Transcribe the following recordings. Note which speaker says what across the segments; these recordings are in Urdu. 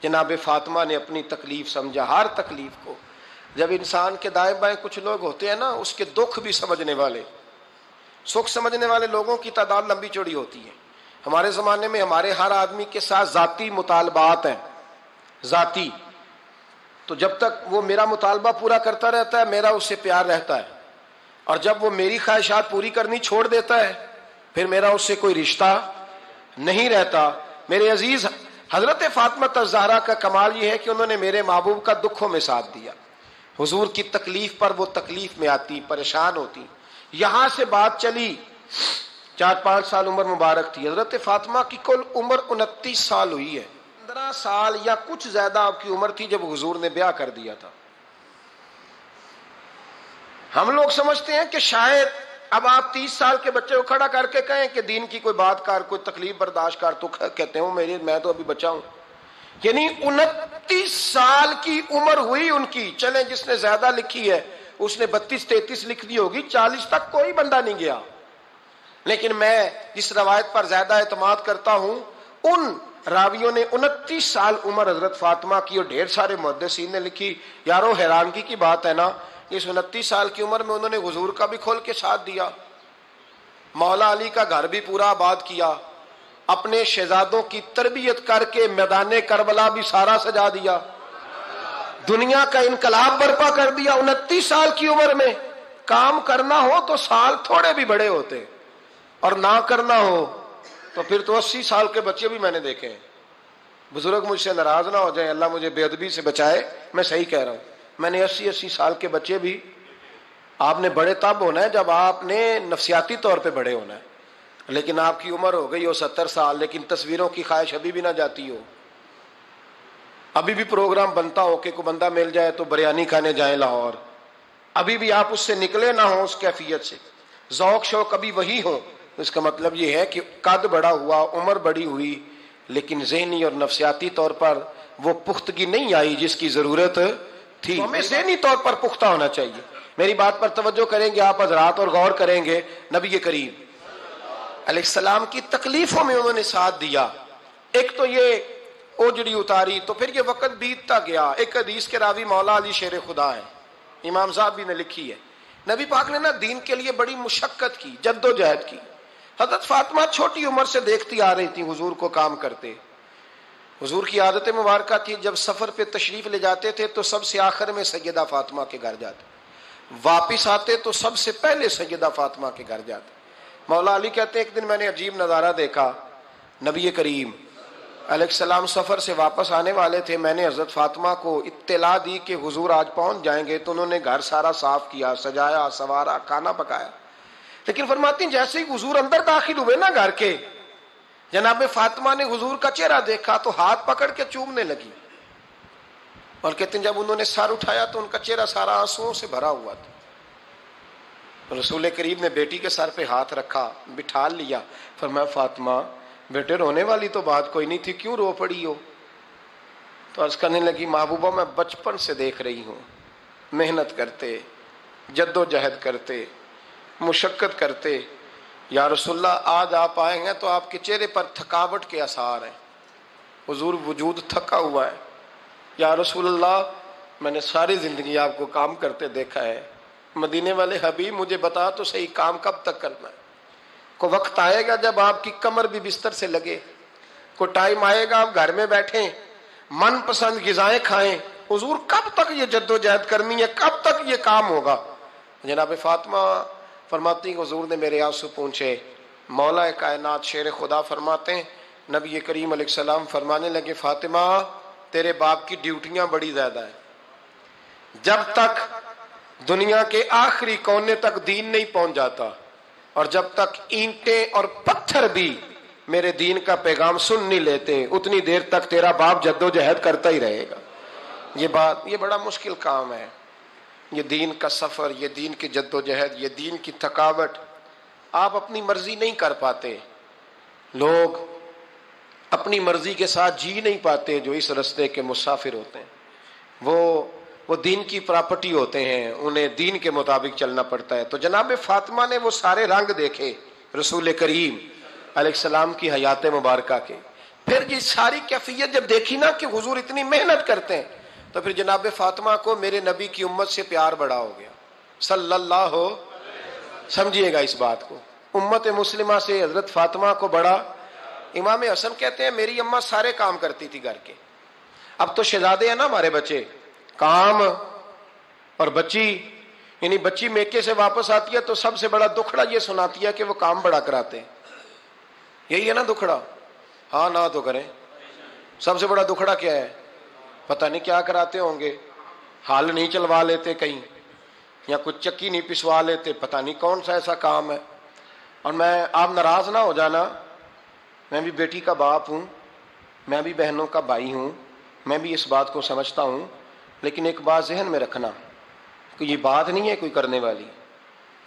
Speaker 1: جناب فاطمہ نے اپنی تکلیف سمجھا، ہر تکلیف کو. جب انسان کے دائیں بائیں کچھ لوگ ہوتے ہیں نا، اس کے دکھ بھی سمجھنے والے، سکھ سمجھنے والے لوگوں کی تعداد لمبی چوڑی ہوتی ہے. ہمارے زمانے میں ہمارے ہر آدمی کے ساتھ ذاتی مطالبات ہیں، ذاتی. تو جب تک وہ میرا مطالبہ پورا کرتا رہتا ہے، میرا اس سے پیار رہتا ہے، اور جب وہ میری خواہشات پوری کرنی چھوڑ دیتا ہے، پھر میرا اس سے کوئی رشتہ نہیں رہتا. میرے عزیز، حضرت فاطمہ الزہرا کا کمال یہ ہے کہ انہوں نے میرے محبوب کا دکھوں میں ساتھ دیا. حضور کی تکلیف پر وہ تکلیف میں آتی، پریشان ہوتی. یہاں سے بات چلی، 4-5 سال عمر مبارک تھی. حضرت فاطمہ کی کل عمر 29 سال ہوئی ہے. 15 سال یا کچھ زیادہ آپ کی عمر تھی جب حضور نے بیاہ کر دیا تھا. ہم لوگ سمجھتے ہیں کہ شاید اب آپ 30 سال کے بچے کو کھڑا کر کے کہیں کہ دین کی کوئی بات کر، کوئی تکلیف برداشت کر، تو کہتے ہیں میں تو ابھی بچہ ہوں. یعنی 29 سال کی عمر ہوئی ان کی. چلیں جس نے زیادہ لکھی ہے اس نے 32-33 لکھ دی ہوگی، 40 تک کوئی بندہ نہیں گیا. لیکن میں جس روایت پر زیادہ اعتماد کرتا ہوں، ان راویوں نے 29 سال عمر حضرت فاطمہ کی، اور ڈھیر سارے محدثین نے لکھی. یارو حیرانگی کی بات ہے نا، اس 29 سال کی عمر میں انہوں نے حضور کا بھی کھول کے ساتھ دیا، مولا علی کا گھر بھی پورا آباد کیا، اپنے شہزادوں کی تربیت کر کے میدان کربلا بھی سارا سجا دیا، دنیا کا انقلاب برپا کر دیا. 29 سال کی عمر میں کام کرنا ہو تو سال تھوڑے بھی بڑے ہوتے، اور نہ کرنا ہو تو پھر تو 80 سال کے بچے بھی میں نے دیکھے ہیں. بزرگ مجھ سے ناراض نہ ہو جائیں، اللہ مجھے بے ادبی سے بچائے، میں صحیح کہہ رہا ہوں. میں نے 80 سال کے بچے بھی. آپ نے بڑے تب ہونا ہے جب آپ نے نفسیاتی طور پہ بڑے ہونا ہے. لیکن آپ کی عمر ہو گئی ہو 70 سال، لیکن تصویروں کی خواہش ابھی بھی نہ جاتی ہو. ابھی بھی پروگرام بنتا ہو کہ کوئی بندہ مل جائے تو بریانی کھانے جائیں لاہور. ابھی بھی آپ اس سے نکلے نہ ہوں، اس کیفیت سے ذوق شوق ابھی وہی ہو. اس کا مطلب یہ ہے کہ قد بڑا ہوا، عمر بڑی ہوئی، لیکن ذہنی اور نفسیاتی طور پر وہ پختگی نہیں آئی جس کی ضرورت تھی. ہمیں ذہنی طور پر پختہ ہونا چاہیے. میری بات پر توجہ کریں گے آپ حضرات اور غور کریں گے. نبی کریم علیہ السلام کی تکلیفوں میں انہوں نے ساتھ دیا. ایک تو یہ اوجڑی اتاری، تو پھر یہ وقت بیتتا گیا. ایک حدیث کے راوی مولا علی شیر خدا ہے، امام صاحب بھی نے لکھی ہے. نبی پاک نے نا دین کے لیے بڑی مشقت کی، جد و جہد کی. حضرت فاطمہ چھوٹی عمر سے دیکھتی آ رہی تھی حضور کو کام کرتے. حضور کی عادت مبارکہ تھی جب سفر پہ تشریف لے جاتے تھے تو سب سے آخر میں سیدہ فاطمہ کے گھر جاتے، واپس آتے تو سب سے پہلے سیدہ فاطمہ کے گھر جاتے. مولا علی کہتے ہیں ایک دن میں نے عجیب نظارہ دیکھا. نبی کریم علیہ السلام سفر سے واپس آنے والے تھے. میں نے حضرت فاطمہ کو اطلاع دی کہ حضور آج پہنچ جائیں گے، تو انہوں نے گھر سارا صاف کیا، سجایا، سنوارا، کھانا پکایا. لیکن فرماتی ہیں جیسے ہی حضور اندر داخل ہوئے نا گھر کے، جناب فاطمہ نے حضور کا چہرہ دیکھا تو ہاتھ پکڑ کے چومنے لگی. اور کہتے ہیں جب انہوں نے سر اٹھایا تو ان کا چہرہ سارا آنسوؤں سے بھرا ہوا تھا. رسول کریم نے بیٹی کے سر پہ ہاتھ رکھا، بٹھا لیا. فرمایا فاطمہ بیٹے رونے والی تو بات کوئی نہیں تھی، کیوں رو پڑی ہو؟ تو عرض کرنے لگی محبوبہ میں بچپن سے دیکھ رہی ہوں، محنت کرتے، جد و جہد کرتے، مشقت کرتے. یا رسول اللہ آج آپ آئے ہیں تو آپ کے چہرے پر تھکاوٹ کے آثار ہیں، حضور وجود تھکا ہوا ہے. یا رسول اللہ میں نے ساری زندگی آپ کو کام کرتے دیکھا ہے، مدینے والے حبیب مجھے بتا تو صحیح کام کب تک کرنا ہے؟ کو وقت آئے گا جب آپ کی کمر بھی بستر سے لگے، کو ٹائم آئے گا آپ گھر میں بیٹھیں، من پسند غذائیں کھائیں. حضور کب تک یہ جد و جہد کرنی ہے، کب تک یہ کام ہوگا؟ جناب فاطمہ فرماتی ہیں حضور نے میرے آنسو پونچھے. مولا کائنات شیر خدا فرماتے ہیں نبی کریم علیہ السلام فرمانے لگے فاطمہ تیرے باپ کی ڈیوٹیاں بڑی زیادہ ہیں. جب تک دنیا کے آخری کونے تک دین نہیں پہنچ جاتا، اور جب تک اینٹیں اور پتھر بھی میرے دین کا پیغام سن نہیں لیتے، اتنی دیر تک تیرا باپ جد و جہد کرتا ہی رہے گا. یہ بڑا مشکل کام ہے. یہ دین کا سفر، یہ دین کی جد و جہد، یہ دین کی تھکاوٹ. آپ اپنی مرضی نہیں کر پاتے. لوگ اپنی مرضی کے ساتھ جی نہیں پاتے جو اس رستے کے مسافر ہوتے ہیں. وہ دین کی پراپرٹی ہوتے ہیں، انہیں دین کے مطابق چلنا پڑتا ہے. تو جناب فاطمہ نے وہ سارے رنگ دیکھے رسول کریم علیہ السلام کی حیات مبارکہ کے. پھر یہ ساری کیفیت جب دیکھی نا کہ حضور اتنی محنت کرتے ہیں، تو پھر جناب فاطمہ کو میرے نبی کی امت سے پیار بڑا ہو گیا صلی اللہ ہو. سمجھیے گا اس بات کو، امت مسلمہ سے حضرت فاطمہ کو بڑا. امام حسن کہتے ہیں میری اماں سارے کام کرتی تھی گھر کے. اب تو شہزادے ہیں نا ہمارے بچے، کام اور بچی، یعنی بچی میکے سے واپس آتی ہے تو سب سے بڑا دکھڑا یہ سناتی ہے کہ وہ کام بڑا کراتے ہیں. یہی ہے نا دکھڑا؟ ہاں نہ تو کریں. سب سے بڑا دکھڑا کیا ہے؟ پتہ نہیں کیا کراتے ہوں گے، ہال نہیں چلوا لیتے کہیں، یا کچھ چکی نہیں پسوا لیتے، پتہ نہیں کون سا ایسا کام ہے. اور میں، آپ ناراض نہ ہو جانا، میں بھی بیٹی کا باپ ہوں، میں بھی بہنوں کا بھائی ہوں، میں بھی اس بات کو سمجھتا ہوں، لیکن ایک بات ذہن میں رکھنا کہ یہ بات نہیں ہے کوئی کرنے والی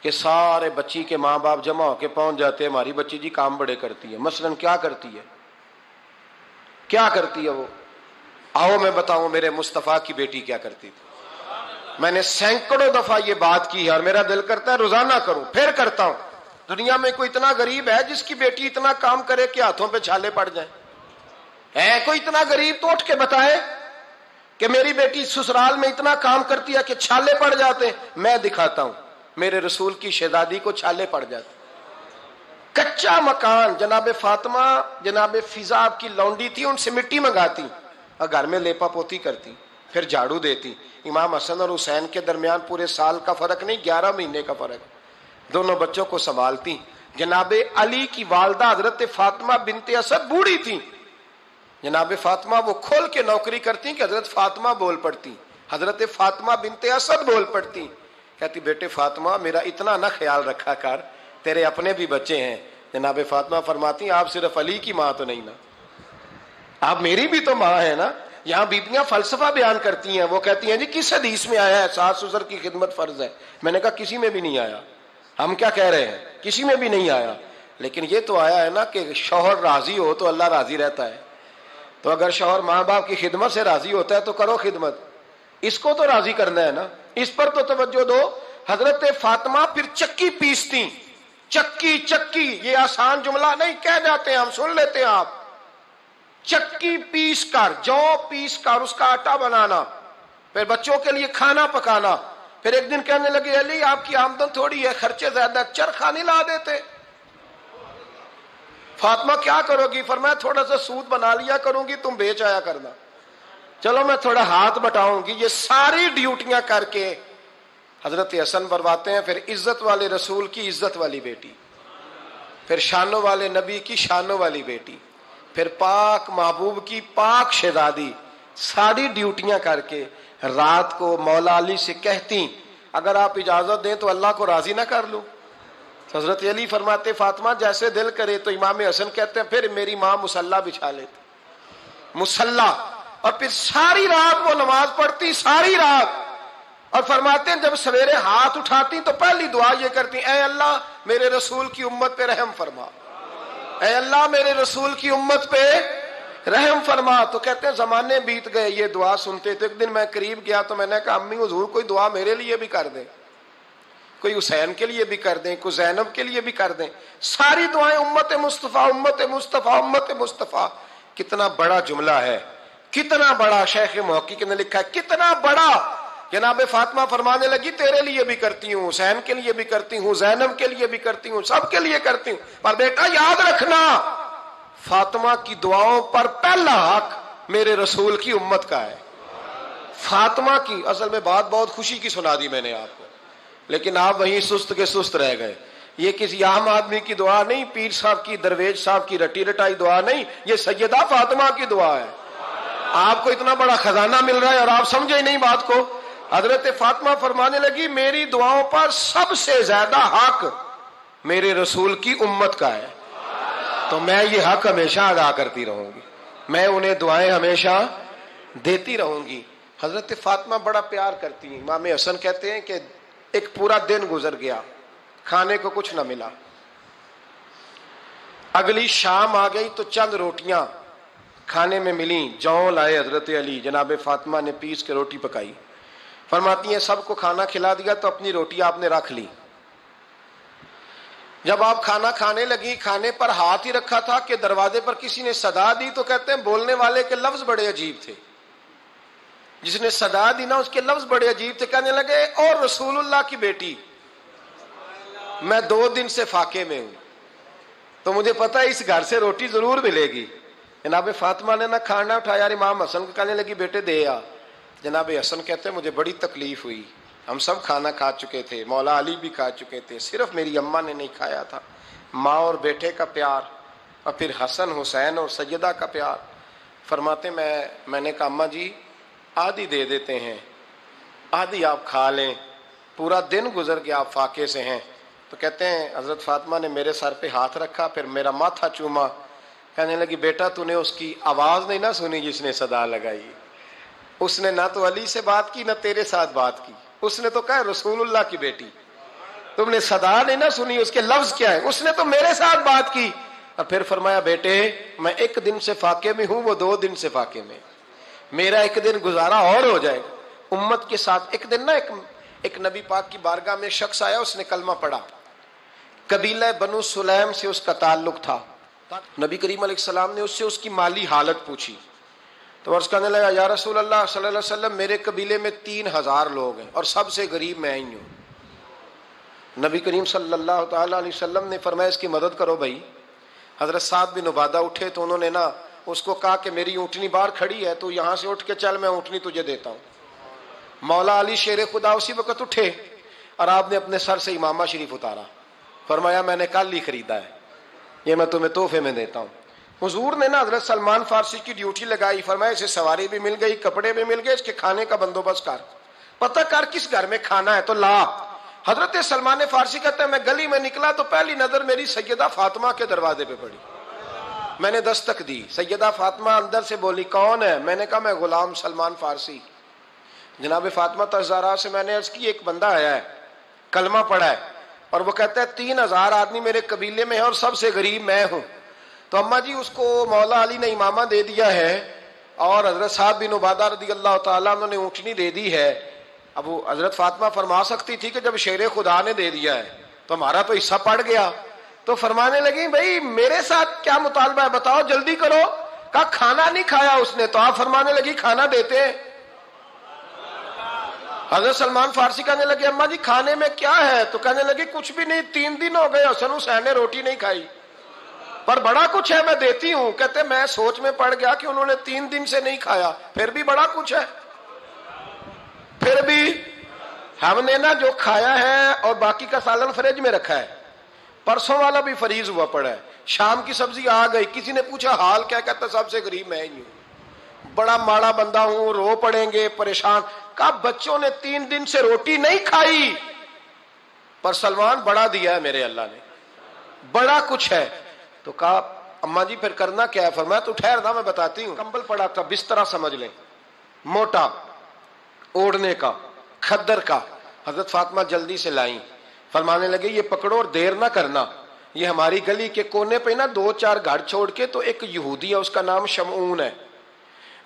Speaker 1: کہ سارے بچی کے ماں باپ جمع ہو کے پہنچ جاتے ہیں ہماری بچی جی کام بڑے کرتی ہے. مثلاً کیا کرتی ہے؟ کیا کرتی ہے وہ؟ آؤ میں بتاؤں میرے مصطفیٰ کی بیٹی کیا کرتی تھی. میں نے سینکڑوں دفعہ یہ بات کی ہے اور میرا دل کرتا ہے روزانہ کروں، پھر کرتا ہوں. دنیا میں کوئی اتنا غریب ہے جس کی بیٹی اتنا کام کرے کہ ہاتھوں پہ چھالے پڑ جائیں؟ ہے کوئی اتنا غریب؟ تو اٹھ کے بتائے کہ میری بیٹی سسرال میں اتنا کام کرتی ہے کہ چھالے پڑ جاتے ہیں. میں دکھاتا ہوں، میرے رسول کی شہزادی کو چھالے پڑ جاتے. کچا مکان، جناب فاطمہ جناب فضا آپ کی لونڈی تھی، ان سے مٹی منگاتی اور گھر میں لیپا پوتی کرتی، پھر جھاڑو دیتی. امام حسن اور حسین کے درمیان پورے سال کا فرق نہیں، 11 مہینے کا فرق. دونوں بچوں کو سنبھالتی. جناب علی کی والدہ حضرت فاطمہ بنت اسد بوڑھی تھی. جناب فاطمہ وہ کھول کے نوکری کرتی کہ حضرت فاطمہ بول پڑتی، حضرت فاطمہ بنت اسد بول پڑتی. کہتی بیٹے فاطمہ میرا اتنا نہ خیال رکھا کر، تیرے اپنے بھی بچے ہیں. جناب فاطمہ فرماتی آپ صرف علی کی ماں تو نہیں نا، آپ میری بھی تو ماں ہے نا. یہاں بیبیاں فلسفہ بیان کرتی ہیں، وہ کہتی ہیں جی کس حدیث میں آیا ہے ساس سسر کی خدمت فرض ہے؟ میں نے کہا کسی میں بھی نہیں آیا. ہم کیا کہہ رہے ہیں؟ کسی میں بھی نہیں آیا. لیکن یہ تو آیا ہے نا کہ شوہر راضی ہو تو اللہ راضی رہتا ہے. تو اگر شوہر ماں باپ کی خدمت سے راضی ہوتا ہے تو کرو خدمت، اس کو تو راضی کرنا ہے نا، اس پر تو توجہ دو. حضرت فاطمہ پھر چکی پیستی. چکی چکی یہ آسان جملہ نہیں، کہہ جاتے ہیں ہم، سن لیتے ہیں آپ. چکی پیس کر، جو پیس کر اس کا آٹا بنانا، پھر بچوں کے لیے کھانا پکانا. پھر ایک دن کہنے لگے علی آپ کی آمدن تھوڑی ہے، خرچے زیادہ، چرخا نہیں لا دیتے؟ فاطمہ کیا کرو گی؟ فرمایا تھوڑا سا سود بنا لیا کروں گی، تم بیچ آیا کرنا. چلو میں تھوڑا ہاتھ بٹاؤں گی. یہ ساری ڈیوٹیاں کر کے حضرت حسن برواتے ہیں. پھر عزت والے رسول کی عزت والی بیٹی، پھر شانوں والے نبی کی شانوں والی بیٹی، پھر پاک محبوب کی پاک شہزادی، ساری ڈیوٹیاں کر کے رات کو مولا علی سے کہتی اگر آپ اجازت دیں تو اللہ کو راضی نہ کر لوں. حضرت علی فرماتے فاطمہ جیسے دل کرے. تو امام حسن کہتے ہیں پھر میری ماں مصلی بچھا لیتی، مصلی، اور پھر ساری رات وہ نماز پڑھتی، ساری رات. اور فرماتے ہیں جب سویرے ہاتھ اٹھاتی تو پہلی دعا یہ کرتی اے اللہ میرے رسول کی امت پہ رحم فرما، اے اللہ میرے رسول کی امت پہ رحم فرما. تو کہتے ہیں زمانے بیت گئے یہ دعا سنتے. تو ایک دن میں قریب گیا تو میں نے کہا امی حضور کوئی دعا میرے لیے بھی کر دیں، کوئی حسین کے لیے بھی کر دیں، کوئی زینب کے لیے بھی کر دیں. ساری دعائیں امت مصطفیٰ امت مصطفیٰ امت مصطفیٰ. کتنا بڑا جملہ ہے، کتنا بڑا. شیخ محقق نے لکھا ہے کتنا بڑا. جناب فاطمہ فرمانے لگی تیرے لیے بھی کرتی ہوں، حسین کے لیے بھی کرتی ہوں، زینب کے لیے بھی کرتی ہوں، سب کے لیے کرتی ہوں. پر بیٹا یاد رکھنا فاطمہ کی دعاؤں پر پہلا حق میرے رسول کی امت کا ہے. فاطمہ کی اصل میں بات بہت خوشی کی سنا دی میں نے آپ کو، لیکن آپ وہیں سست کے سست رہ گئے. یہ کسی عام آدمی کی دعا نہیں، پیر صاحب کی، درویش صاحب کی رٹی رٹائی دعا نہیں، یہ سیدہ فاطمہ کی دعا ہے. آپ کو اتنا بڑا خزانہ مل رہا ہے اور آپ سمجھے ہی نہیں بات کو. حضرت فاطمہ فرمانے لگی میری دعاؤں پر سب سے زیادہ حق میرے رسول کی امت کا ہے، تو میں یہ حق ہمیشہ ادا کرتی رہوں گی، میں انہیں دعائیں ہمیشہ دیتی رہوں گی. حضرت فاطمہ بڑا پیار کرتی ہیں. امام حسن کہتے ہیں کہ ایک پورا دن گزر گیا، کھانے کو کچھ نہ ملا. اگلی شام آ گئی تو چند روٹیاں کھانے میں ملیں. جوں لائے حضرت علی، جناب فاطمہ نے پیس کے روٹی پکائی. فرماتی ہیں سب کو کھانا کھلا دیا تو اپنی روٹی آپ نے رکھ لی. جب آپ کھانا کھانے لگی کھانے پر ہاتھ ہی رکھا تھا کہ دروازے پر کسی نے صدا دی تو کہتے ہیں بولنے والے کے لفظ بڑے عجیب تھے. جس نے صدا دی نا اس کے لفظ بڑے عجیب تھے. کہنے لگے اور رسول اللہ کی بیٹی میں 2 دن سے فاقے میں ہوں تو مجھے پتا ہے اس گھر سے روٹی ضرور ملے گی. جناب فاطمہ نے نہ کھانا اٹھایا. امام حسن کو کہنے لگی بیٹے دے آ. جناب حسن کہتے ہیں مجھے بڑی تکلیف ہوئی. ہم سب کھانا کھا چکے تھے, مولا علی بھی کھا چکے تھے, صرف میری اماں نے نہیں کھایا تھا. ماں اور بیٹے کا پیار اور پھر حسن حسین اور سیدہ کا پیار. فرماتے میں نے کہا اماں جی آدھی دے دیتے ہیں, آدھی آپ کھا لیں, پورا دن گزر کے آپ فاقے سے ہیں. تو کہتے ہیں حضرت فاطمہ نے میرے سر پہ ہاتھ رکھا, پھر میرا ماتھا چوما. کہنے لگی بیٹا تو نے اس کی آواز نہیں نہ سنی جس نے صدا لگائی. اس نے نہ تو علی سے بات کی نہ تیرے ساتھ بات کی, اس نے تو کہا رسول اللہ کی بیٹی. تم نے صدا نہیں نہ سنی, اس کے لفظ کیا ہے, اس نے تو میرے ساتھ بات کی. اور پھر فرمایا بیٹے میں 1 دن سے فاقے میں ہوں, وہ 2 دن سے فاقے میں, میرا 1 دن گزارا اور ہو جائے گا امت کے ساتھ. ایک دن نا ایک نبی پاک کی بارگاہ میں شخص آیا, اس نے کلمہ پڑھا. قبیلہ بنو سلیم سے اس کا تعلق تھا. نبی کریم علیہ السلام نے اس سے اس کی مالی حالت پوچھی تو عرض کرنے لگا یا رسول اللہ صلی اللہ علیہ وسلم میرے قبیلے میں 3000 لوگ ہیں اور سب سے غریب میں ہی ہوں. نبی کریم صلی اللہ تعالی علیہ وسلم نے فرمایا اس کی مدد کرو بھائی. حضرت سعد بن عبادہ اٹھے تو انہوں نے نا اس کو کہا کہ میری اونٹنی باہر کھڑی ہے تو یہاں سے اٹھ کے چل, میں اونٹنی تجھے دیتا ہوں. مولا علی شیر خدا اسی وقت اٹھے اور آپ نے اپنے سر سے امامہ شریف اتارا. فرمایا میں نے کل ہی خریدا ہے, یہ میں تمہیں تحفے میں دیتا ہوں. حضور نے نا حضرت سلمان فارسی کی ڈیوٹی لگائی. فرمایا اسے سواری بھی مل گئی, کپڑے بھی مل گئے, اس کے کھانے کا بندوبست کر, پتہ کر کس گھر میں کھانا ہے تو لا. حضرت سلمان فارسی کہتے ہیں میں گلی میں نکلا تو پہلی نظر میری سیدہ فاطمہ کے دروازے پہ پڑی. میں نے دستک دی, سیدہ فاطمہ اندر سے بولی کون ہے؟ میں نے کہا میں غلام سلمان فارسی. جناب فاطمہ تزارا سے میں نے عرض کی ایک بندہ آیا ہے, کلمہ پڑھا ہے اور وہ کہتا ہے 3000 آدمی میرے قبیلے میں ہے اور سب سے غریب میں ہوں. تو اماں جی اس کو مولا علی نے امامہ دے دیا ہے اور حضرت سعد بن عبادہ رضی اللہ تعالیٰ عنہ نے اونٹنی دے دی ہے. اب وہ حضرت فاطمہ فرما سکتی تھی کہ جب شیر خدا نے دے دیا ہے تو ہمارا تو حصہ پڑ گیا. تو فرمانے لگی بھائی میرے ساتھ کیا مطالبہ ہے بتاؤ جلدی کرو. کہا کھانا نہیں کھایا اس نے. تو آپ فرمانے لگی کھانا دیتے ہیں. حضرت سلمان فارسی کہنے لگے اماں جی کھانے میں کیا ہے؟ تو کہنے لگی کچھ بھی نہیں, 3 دن ہو گئے حسن حسین نے روٹی نہیں کھائی, پر بڑا کچھ ہے میں دیتی ہوں. کہتے میں سوچ میں پڑ گیا کہ انہوں نے 3 دن سے نہیں کھایا, پھر بھی بڑا کچھ ہے. پھر بھی ہم نے نا جو کھایا ہے اور باقی کا سالن فریج میں رکھا ہے, پرسوں والا بھی فریز ہوا پڑا ہے, شام کی سبزی آ گئی. کسی نے پوچھا حال کیا؟ کہتا سب سے غریب میں ہی ہوں, بڑا ماڑا بندہ ہوں, رو پڑیں گے پریشان. کہا بچوں نے 3 دن سے روٹی نہیں کھائی پر سلمان بڑا دیا ہے میرے اللہ نے, بڑا کچھ ہے. تو کہا اماں جی پھر کرنا کیا ہے؟ فرمایا تو ٹھہر دا میں بتاتی ہوں. کمبل پڑا تھا, بسترا سمجھ لیں, موٹا اوڑھنے کا, کھدر کا. حضرت فاطمہ جلدی سے لائیں. فرمانے لگے یہ پکڑو اور دیر نہ کرنا. یہ ہماری گلی کے کونے پہ نا 2-4 گھر چھوڑ کے تو ایک یہودی ہے, اس کا نام شمعون ہے,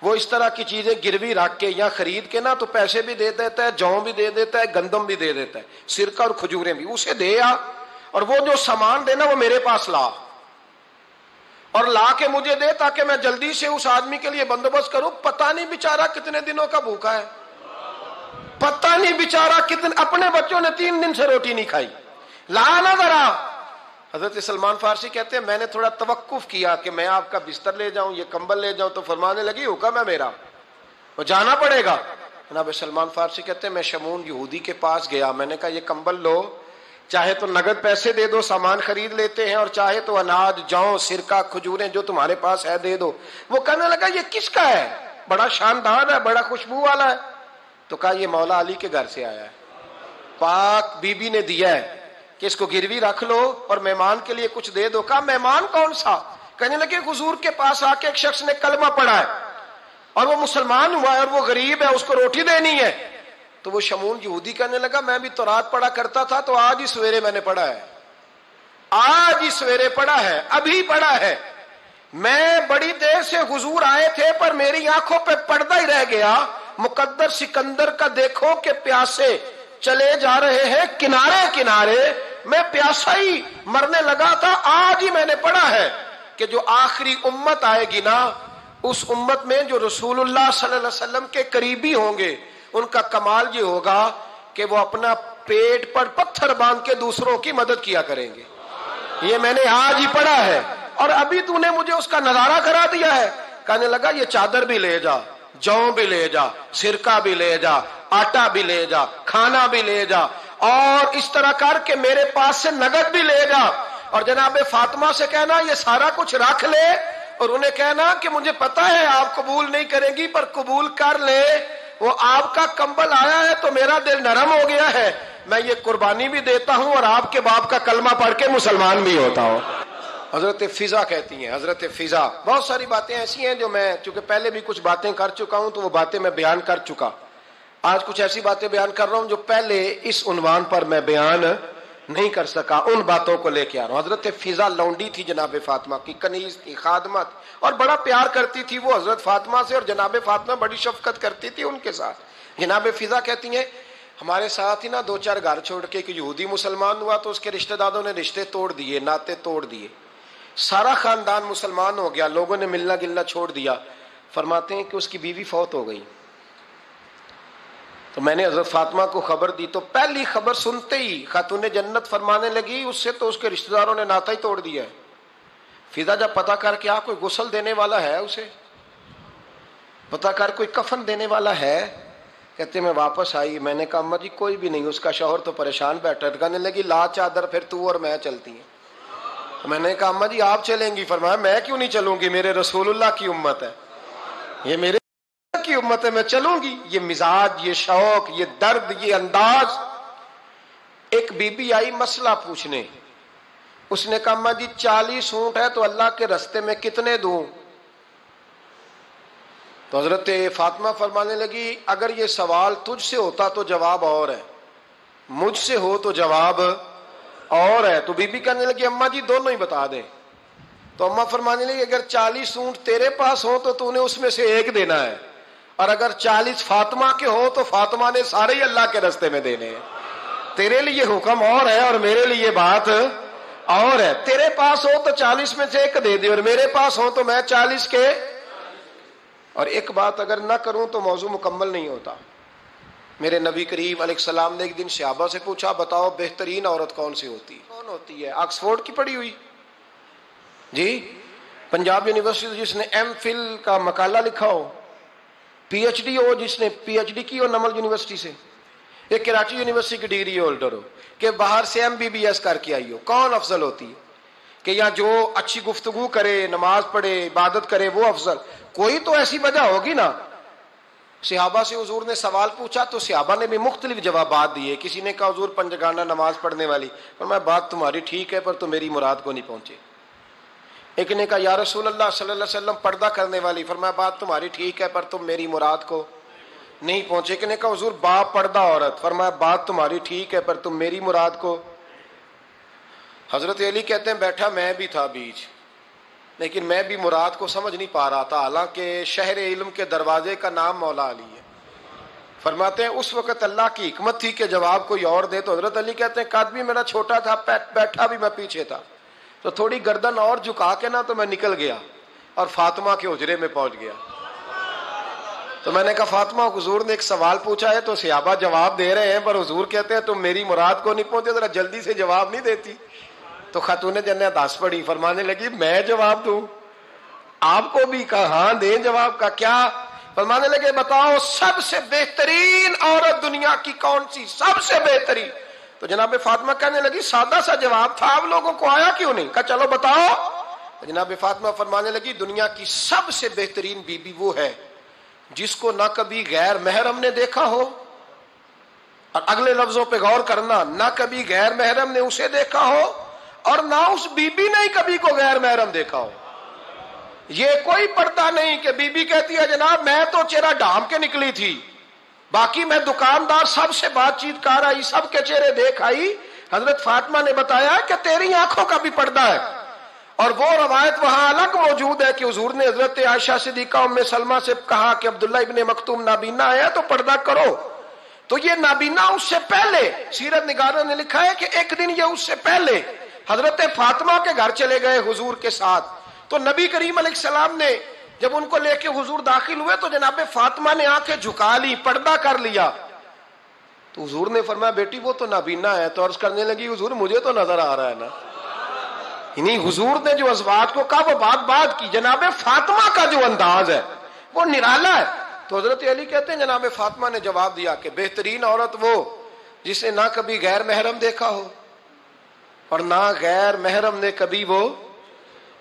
Speaker 1: وہ اس طرح کی چیزیں گروی رکھ کے یا خرید کے نا تو پیسے بھی دے دیتا ہے, جوں بھی دے دیتا ہے, گندم بھی دے دیتا ہے, سرکہ اور کھجوریں بھی. اسے دے آ اور وہ جو سامان دینا وہ میرے پاس لا اور لا کے مجھے دے تاکہ میں جلدی سے اس آدمی کے لیے بندوبست کروں. پتہ نہیں بیچارہ کتنے دنوں کا بھوکا ہے, پتہ نہیں بیچارہ کتنے, اپنے بچوں نے 3 دن سے روٹی نہیں کھائی. لا نہ ذرا. حضرت سلمان فارسی کہتے ہیں میں نے تھوڑا توقف کیا کہ میں آپ کا بستر لے جاؤں, یہ کمبل لے جاؤں. تو فرمانے لگی حکم ہے میرا, وہ جانا پڑے گا. جناب سلمان فارسی کہتے ہیں میں شمعون یہودی کے پاس گیا. میں نے کہا یہ کمبل لو, چاہے تو نگد پیسے دے دو, سامان خرید لیتے ہیں, اور چاہے تو اناج, جوں, سرکہ, کھجوریں جو تمہارے پاس ہے دے دو. وہ کہنے لگا یہ کس کا ہے؟ بڑا شاندار ہے, بڑا خوشبو والا ہے. تو کہا یہ مولا علی کے گھر سے آیا ہے, پاک بی بی نے دیا ہے کہ اس کو گروی رکھ لو اور مہمان کے لیے کچھ دے دو. کہا مہمان کون سا؟ کہنے لگے حضور کے پاس آ کے ایک شخص نے کلمہ پڑھا ہے اور وہ مسلمان ہوا ہے اور وہ غریب ہے, اس کو روٹی دینی ہے. تو وہ شمعون یہودی کہنے لگا میں بھی تورات پڑھا کرتا تھا تو آج ہی سویرے میں نے پڑھا ہے, آج ہی سویرے پڑھا ہے, ابھی پڑھا ہے. میں بڑی دیر سے حضور آئے تھے پر میری آنکھوں پہ پردہ ہی رہ گیا. مقدر سکندر کا دیکھو کہ پیاسے چلے جا رہے ہیں کنارے کنارے, میں پیاسا ہی مرنے لگا تھا، آج ہی میں نے پڑھا ہے کہ جو آخری امت آئے گی نا، اس امت میں جو رسول اللہ صلی اللہ علیہ وسلم کے قریبی ہوں گے، ان کا کمال یہ ہوگا کہ وہ اپنا پیٹ پر پتھر باندھ کے دوسروں کی مدد کیا کریں گے۔ یہ میں نے آج ہی پڑھا ہے، اور ابھی تو نے مجھے اس کا نظارہ کرا دیا ہے۔ کہنے لگا یہ چادر بھی لے جا، جو بھی لے جا، سرکہ بھی لے جا، آٹا بھی لے جا، کھانا بھی لے جا، اور اس طرح کر کے میرے پاس سے نقد بھی لے جا، اور جناب فاطمہ سے کہنا یہ سارا کچھ رکھ لے، اور انہیں کہنا کہ مجھے پتا ہے آپ قبول نہیں کریں گی پر قبول کر لے، وہ آپ کا کمبل آیا ہے تو میرا دل نرم ہو گیا ہے، میں یہ قربانی بھی دیتا ہوں اور آپ کے باپ کا کلمہ پڑھ کے مسلمان بھی ہوتا ہوں۔ حضرت فضا کہتی ہیں، حضرت فضا، بہت ساری باتیں ایسی ہیں جو میں چونکہ پہلے بھی کچھ باتیں کر چکا ہوں تو وہ باتیں میں بیان کر چکا، آج کچھ ایسی باتیں بیان کر رہا ہوں جو پہلے اس عنوان پر میں بیان نہیں کر سکا، ان باتوں کو لے کے آ رہا ہوں۔ حضرت فضا لونڈی تھی جناب فاطمہ کی، کنیز تھی، خادمت، اور بڑا پیار کرتی تھی وہ حضرت فاطمہ سے، اور جناب فاطمہ بڑی شفقت کرتی تھی ان کے ساتھ۔ جناب فضا کہتی ہیں ہمارے ساتھ ہی نا دو چار گھر چھوڑ کے ایک یہودی مسلمان ہوا تو اس کے رشتہ داروں نے رشتے توڑ دیے، ناطے توڑ دیے، سارا خاندان مسلمان ہو گیا، لوگوں نے ملنا گلنا چھوڑ دیا۔ فرماتے ہیں کہ اس کی بیوی فوت ہو گئی، تو میں نے حضرت فاطمہ کو خبر دی، تو پہلی خبر سنتے ہی خاتون جنت فرمانے لگی اس سے تو اس کے رشتہ داروں نے ناتا ہی توڑ دیا ہے۔ فضا جب پتہ کر کے کوئی غسل دینے والا ہے، اسے پتہ کر کوئی کفن دینے والا ہے، کہتے میں واپس آئی، میں نے کہا اماں جی کوئی بھی نہیں، اس کا شوہر تو پریشان بیٹھا ہے۔ کہنے لگی لا چادر پھر تو اور میں چلتی ہیں۔ میں نے کہا اماں جی آپ چلیں گی؟ فرمایا میں کیوں نہیں چلوں گی، میرے رسول اللہ کی امت ہے، یہ میرے کی امت ہے، میں چلوں گی۔ یہ مزاج، یہ شوق، یہ درد، یہ انداز۔ ایک بی بی آئی مسئلہ پوچھنے، اس نے کہا اماں جی 40 اونٹ ہے تو اللہ کے رستے میں کتنے دوں؟ تو حضرت فاطمہ فرمانے لگی اگر یہ سوال تجھ سے ہوتا تو جواب اور ہے، مجھ سے ہو تو جواب اور ہے۔ تو بی بی کہنے لگی اماں جی دونوں ہی بتا دیں۔ تو اماں فرمانے لگی اگر 40 اونٹ تیرے پاس ہو تو نے اس میں سے ایک دینا ہے، اور اگر 40 فاطمہ کے ہو تو فاطمہ نے سارے ہی اللہ کے رستے میں دینے ہیں۔ تیرے لیے حکم اور ہے اور میرے لیے بات اور ہے، تیرے پاس ہو تو 40 میں سے ایک دے دے، اور میرے پاس ہو تو میں 40 کے، اور ایک بات اگر نہ کروں تو موضوع مکمل نہیں ہوتا۔ میرے نبی کریم علیہ السلام نے ایک دن صحابہ سے پوچھا بتاؤ بہترین عورت کون سی ہوتی ہے؟ کون ہوتی ہے؟ آکسفورڈ کی پڑھی ہوئی جی، پنجاب یونیورسٹی جس نے ایم فل کا مقالہ لکھا ہو، پی ایچ ڈی ہو جس نے پی ایچ ڈی کی ہو نمل یونیورسٹی سے، ایک کراچی یونیورسٹی کی ڈگری ہولڈر ہو، کہ باہر سے ایم بی بی ایس کر کے آئی ہو، کون افضل ہوتی ہے؟ کہ یا جو اچھی گفتگو کرے، نماز پڑھے، عبادت کرے وہ افضل؟ کوئی تو ایسی وجہ ہوگی نا۔ صحابہ سے حضور نے سوال پوچھا تو صحابہ نے بھی مختلف جوابات دیے، کسی نے کہا حضور پنجگانہ نماز پڑھنے والی، فرمایا بات تمہاری ٹھیک ہے پر تم میری مراد کو نہیں پہنچے۔ ایک نے کہا یا رسول اللہ صلی اللہ علیہ وسلم پردہ کرنے والی، فرمایا بات تمہاری ٹھیک ہے پر تم میری مراد کو نہیں پہنچے۔ ایک نے کہا حضور با پردہ عورت، فرمایا بات تمہاری ٹھیک ہے پر تم میری مراد کو۔ حضرت علی کہتے ہیں بیٹھا میں بھی تھا بیچ، لیکن میں بھی مراد کو سمجھ نہیں پا رہا تھا، حالانکہ شہر علم کے دروازے کا نام مولا علی ہے۔ فرماتے ہیں اس وقت اللہ کی حکمت تھی کہ جواب کوئی اور دے، تو حضرت علی کہتے ہیں قد بھی میرا چھوٹا تھا، بیٹھا بھی میں پیچھے تھا، تو تھوڑی گردن اور جھکا کے نا تو میں نکل گیا اور فاطمہ کے حجرے میں پہنچ گیا۔ تو میں نے کہا فاطمہ حضور نے ایک سوال پوچھا ہے تو صحابہ جواب دے رہے ہیں پر حضور کہتے ہیں تم میری مراد کو نہیں پہنچے، ذرا جلدی سے جواب نہیں دیتی؟ تو خاتون جنت ہنس پڑی، فرمانے لگی میں جواب دوں؟ آپ کو بھی کہا ہاں دیں جواب کا کیا؟ فرمانے لگے بتاؤ سب سے بہترین عورت دنیا کی کون سی، سب سے بہترین؟ تو جناب فاطمہ کہنے لگی سادہ سا جواب تھا، آپ لوگوں کو آیا کیوں نہیں؟ کہا چلو بتاؤ۔ جناب فاطمہ فرمانے لگی دنیا کی سب سے بہترین بی بی وہ ہے جس کو نہ کبھی غیر محرم نے دیکھا ہو، اور اگلے لفظوں پہ غور کرنا، نہ کبھی غیر محرم نے اسے دیکھا ہو اور نہ اس بی بی نے ہی کبھی کو غیر محرم دیکھا ہو۔ یہ کوئی پردہ نہیں کہ بی بی کہتی ہے جناب میں تو چہرہ ڈھانپ کے نکلی تھی، باقی میں دکاندار سب سے بات چیت کر آئی، سب کے چہرے دیکھ آئی۔ حضرت فاطمہ نے بتایا کہ تیری آنکھوں کا بھی پردہ ہے، اور وہ روایت وہاں الگ موجود ہے کہ حضور نے حضرت عائشہ صدیقہ ام سلمہ سے کہا کہ عبداللہ ابن مکتوم نابینا آیا تو پردہ کرو، تو یہ نابینا اس سے پہلے سیرت نگاروں نے لکھا ہے کہ ایک دن یہ اس سے پہلے حضرت فاطمہ کے گھر چلے گئے حضور کے ساتھ. تو نبی کریم علیہ السلام نے جب ان کو لے کے حضور داخل ہوئے تو جناب فاطمہ نے آنکھیں جھکا لی, پردہ کر لیا. تو حضور نے فرمایا بیٹی وہ تو نابینا ہے. تو عرض کرنے لگی حضور مجھے تو نظر آ رہا ہے نا. یعنی حضور نے جو ازواج کو کہا وہ بات کی. جناب فاطمہ کا جو انداز ہے وہ نرالا ہے. تو حضرت علی کہتے ہیں جناب فاطمہ نے جواب دیا کہ بہترین عورت وہ جس نے نہ کبھی غیر محرم دیکھا ہو اور نہ غیر محرم نے کبھی وہ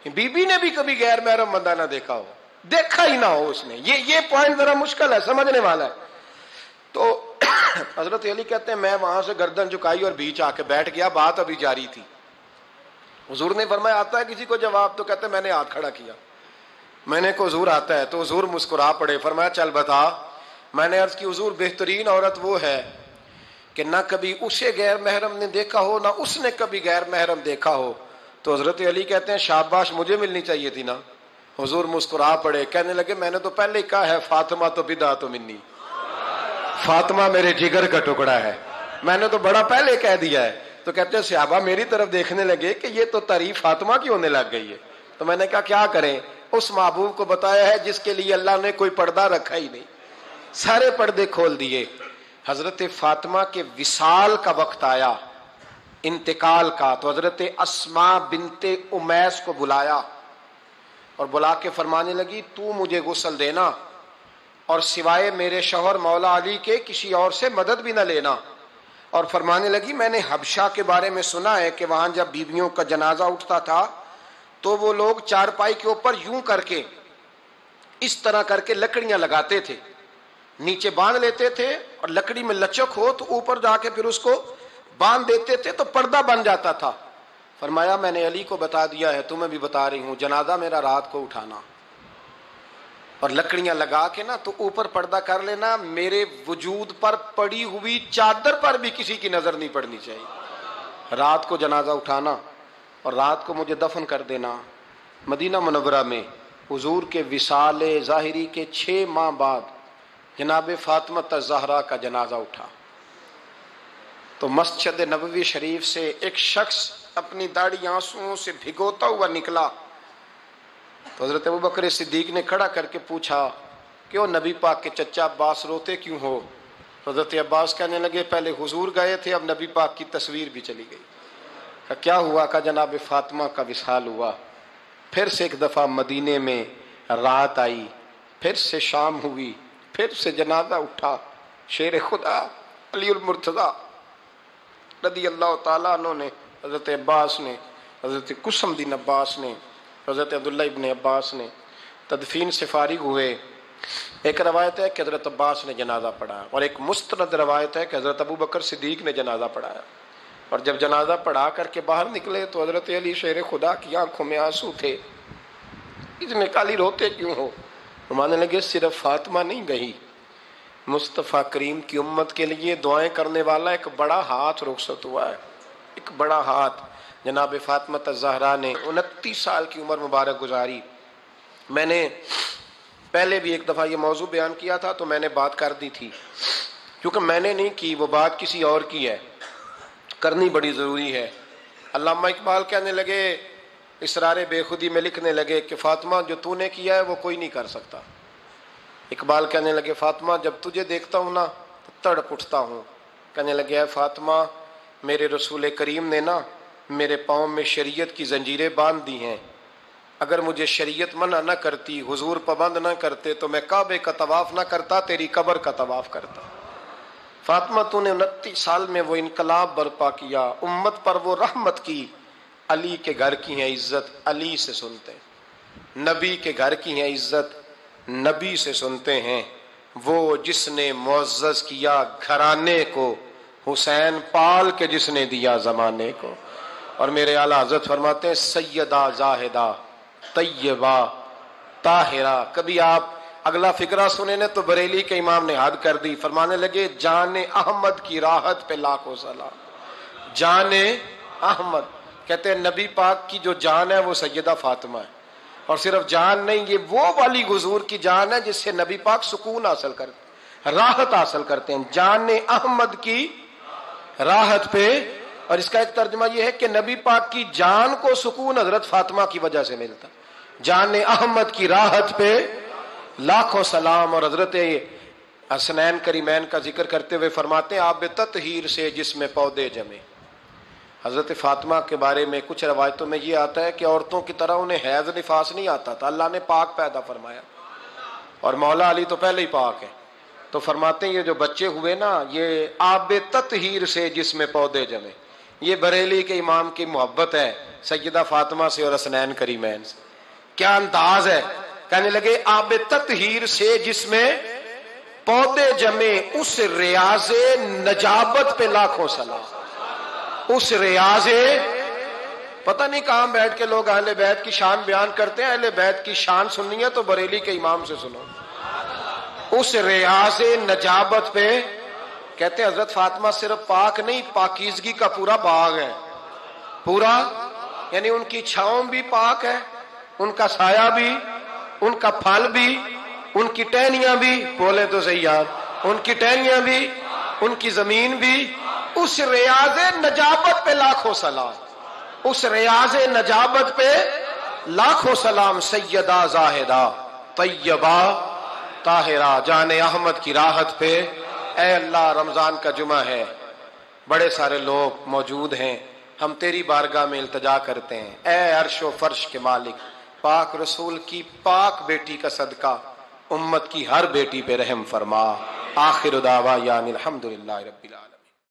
Speaker 1: بی بی نے بھی کبھی غیر محرم بندہ نہ دیکھا ہو, دیکھا ہی نہ ہو اس نے. یہ پوائنٹ ذرا مشکل ہے, سمجھنے والا ہے. تو حضرت علی کہتے ہیں میں وہاں سے گردن جھکائی اور بیچ آ کے بیٹھ گیا, بات ابھی جاری تھی. حضور نے فرمایا آتا ہے کسی کو جواب؟ تو کہتے ہیں میں نے ہاتھ کھڑا کیا, میں نے کو حضور آتا ہے. تو حضور مسکرا پڑے, فرمایا چل بتا. میں نے عرض کی حضور بہترین عورت وہ ہے کہ نہ کبھی اسے غیر محرم نے دیکھا ہو نہ اس نے کبھی غیر محرم دیکھا ہو. تو حضرت علی کہتے ہیں شاباش مجھے ملنی چاہیے تھی نا. حضور مسکرا پڑے, کہنے لگے میں نے تو پہلے ہی کہا ہے فاطمہ تو بدعت منی, فاطمہ میرے جگر کا ٹکڑا ہے, میں نے تو بڑا پہلے کہہ دیا ہے. تو کہتے ہیں صحابہ میری طرف دیکھنے لگے کہ یہ تو تعریف فاطمہ کی ہونے لگ گئی ہے. تو میں نے کہا کیا کریں, اس محبوب کو بتایا ہے جس کے لیے اللہ نے کوئی پردہ رکھا ہی نہیں, سارے پردے کھول دیے. حضرت فاطمہ کے وصال کا وقت آیا, انتقال کا. تو حضرت اسماء بنت امیس کو بلایا اور بلا کے فرمانے لگی تو مجھے غسل دینا اور سوائے میرے شوہر مولا علی کے کسی اور سے مدد بھی نہ لینا. اور فرمانے لگی میں نے حبشہ کے بارے میں سنا ہے کہ وہاں جب بیویوں کا جنازہ اٹھتا تھا تو وہ لوگ چارپائی کے اوپر یوں کر کے اس طرح کر کے لکڑیاں لگاتے تھے, نیچے باندھ لیتے تھے اور لکڑی میں لچک ہو تو اوپر جا کے پھر اس کو باندھ دیتے تھے تو پردہ بن جاتا تھا. فرمایا میں نے علی کو بتا دیا ہے, تمہیں بھی بتا رہی ہوں, جنازہ میرا رات کو اٹھانا اور لکڑیاں لگا کے نا تو اوپر پردہ کر لینا, میرے وجود پر پڑی ہوئی چادر پر بھی کسی کی نظر نہیں پڑنی چاہیے. رات کو جنازہ اٹھانا اور رات کو مجھے دفن کر دینا. مدینہ منورہ میں حضور کے وصال ظاہری کے 6 ماہ بعد جناب فاطمہ الزہرا کا جنازہ اٹھا. تو مسجد نبوی شریف سے ایک شخص اپنی داڑھی آنسوؤں سے بھگوتا ہوا نکلا. تو حضرت ابوبکر صدیق نے کھڑا کر کے پوچھا کہ نبی پاک کے چچا عباس روتے کیوں ہو؟ حضرت عباس کہنے لگے پہلے حضور گئے تھے, اب نبی پاک کی تصویر بھی چلی گئی. کہ کیا ہوا؟ کہ جناب فاطمہ کا وصال ہوا. پھر سے ایک دفعہ مدینے میں رات آئی, پھر سے شام ہوئی, پھر سے جنازہ اٹھا. شیر خدا علی المرتضی رضی اللہ تعالیٰ عنہ نے, حضرت عباس نے, حضرت قسم دین عباس نے, حضرت عبداللہ ابن عباس نے تدفین سے فارغ ہوئے. ایک روایت ہے کہ حضرت عباس نے جنازہ پڑھایا اور ایک مستند روایت ہے کہ حضرت ابوبکر صدیق نے جنازہ پڑھایا. اور جب جنازہ پڑھا کر کے باہر نکلے تو حضرت علی شیر خدا کی آنکھوں میں آنسو تھے. اتنے کالی روتے کیوں ہو؟ مانے لگے صرف فاطمہ نہیں گئی, مصطفیٰ کریم کی امت کے لیے دعائیں کرنے والا ایک بڑا ہاتھ رخصت ہوا ہے, ایک بڑا ہاتھ. جناب فاطمہ الزہرا نے 29 سال کی عمر مبارک گزاری. میں نے پہلے بھی ایک دفعہ یہ موضوع بیان کیا تھا تو میں نے بات کر دی تھی, کیونکہ میں نے نہیں کی, وہ بات کسی اور کی ہے, کرنی بڑی ضروری ہے. علامہ اقبال کہنے لگے, اسرار بے خودی میں لکھنے لگے کہ فاطمہ جو تو نے کیا ہے وہ کوئی نہیں کر سکتا. اقبال کہنے لگے فاطمہ جب تجھے دیکھتا ہوں نا تو تڑپ اٹھتا ہوں. کہنے لگے اے فاطمہ میرے رسول کریم نے نا میرے پاؤں میں شریعت کی زنجیریں باندھ دی ہیں, اگر مجھے شریعت منع نہ کرتی, حضور پابند نہ کرتے تو میں کعبے کا طواف نہ کرتا, تیری قبر کا طواف کرتا. فاطمہ تو نے 29 سال میں وہ انقلاب برپا کیا, امت پر وہ رحمت کی. علی کے گھر کی ہے عزت, علی سے سنتے ہیں. نبی کے گھر کی ہے عزت, نبی سے سنتے ہیں. وہ جس نے معزز کیا گھرانے کو, حسین پال کے جس نے دیا زمانے کو. اور میرے اعلیٰ حضرت فرماتے ہیں سیدہ زاہدہ طیبہ طاہرہ. کبھی آپ اگلا فقرہ سنے نے تو بریلی کے امام نے حد کر دی, فرمانے لگے جان احمد کی راحت پہ لاکھوں سلام. جان احمد کہتے ہیں نبی پاک کی جو جان ہے وہ سیدہ فاطمہ ہے, اور صرف جان نہیں, یہ وہ والی حضور کی جان ہے جس سے نبی پاک سکون حاصل کرتے. راحت حاصل کرتے ہیں، جان احمد کی راحت پہ۔ اور اس کا ایک ترجمہ یہ ہے کہ نبی پاک کی جان کو سکون حضرت فاطمہ کی وجہ سے ملتا، جان احمد کی راحت پہ لاکھوں سلام۔ اور حضرت حسنین کریمین کا ذکر کرتے ہوئے فرماتے ہیں آب تطہیر سے جس میں پودے جمے۔ حضرت فاطمہ کے بارے میں کچھ روایتوں میں یہ آتا ہے کہ عورتوں کی طرح انہیں حیض نفاس نہیں آتا تھا، اللہ نے پاک پیدا فرمایا، اور مولا علی تو پہلے ہی پاک ہے، تو فرماتے ہیں یہ جو بچے ہوئے نا یہ آب تطہیر سے جس میں پودے جمے۔ یہ بریلی کے امام کی محبت ہے سیدہ فاطمہ سے اور حسنین کریمین سے، کیا انداز ہے، کہنے لگے آب تطہیر سے جس میں پودے جمے، اس ریاض نجابت پہ لاکھوں سلام۔ اس ریاض، پتہ نہیں کہاں بیٹھ کے لوگ اہل بیت کی شان بیان کرتے ہیں، اہل بیت کی شان سننی ہے تو بریلی کے امام سے سنو۔ اس ریاض نجابت پہ کہتے ہیں حضرت فاطمہ صرف پاک نہیں، پاکیزگی کا پورا باغ ہے، پورا، یعنی ان کی چھاؤں بھی پاک ہے، ان کا سایہ بھی، ان کا پھل بھی، ان کی ٹہنیاں بھی، بولے تو صحیح یار، ان کی ٹہنیاں بھی، ان کی زمین بھی۔ اس ریاض نجابت پہ لاکھوں سلام، اس ریاض نجابت پہ لاکھوں سلام۔ سیدہ زاہدہ طیبہ طاہرہ جان احمد کی راحت پہ۔ اے اللہ، رمضان کا جمعہ ہے، بڑے سارے لوگ موجود ہیں، ہم تیری بارگاہ میں التجا کرتے ہیں، اے عرش و فرش کے مالک، پاک رسول کی پاک بیٹی کا صدقہ امت کی ہر بیٹی پہ رحم فرما۔ آخر دعوانا الحمدللہ رب العالمین۔